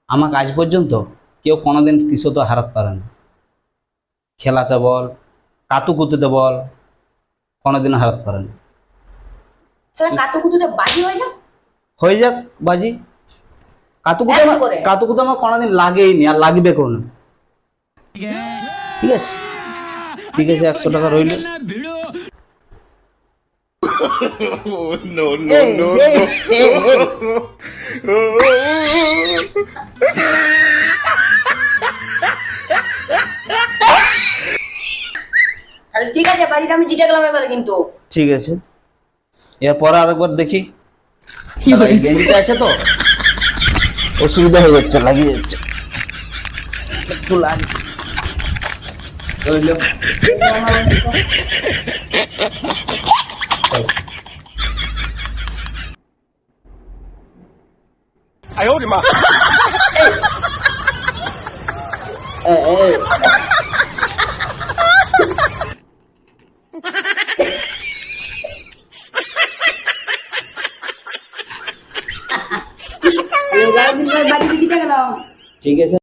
আমাকে আজ পর্যন্ত কেউ কোনোদিন কিছু তো হারাতে পারে না। খেলাতে বল, কাতুকুতুতে বল, কোনোদিন হারাতে পারে না। তাহলে কাতুকুতুটা বাজি হয়ে যাক। হয়ে যাক বাজি। কাতুকুতু একশো করে। কাতুকুতু আমার কোনোদিন লাগেইনি আর লাগবে কোনো। ঠিক আছে, ঠিক আছে, 100 টাকা রইল। No, no, no, তাহলে ঠিক আছে, বাজিটা আমি জিতে গেলাম এবারে কিন্তু। ঠিক আছে, এরপরে আরেকবার দেখি। এই গেঞ্জিটা আছে তো, অসুবিধা হয়ে যাচ্ছে, লাগিয়ে যাচ্ছে একটু লাগে। রইল। বাজি জিতে গেলাম। ঠিক আছে।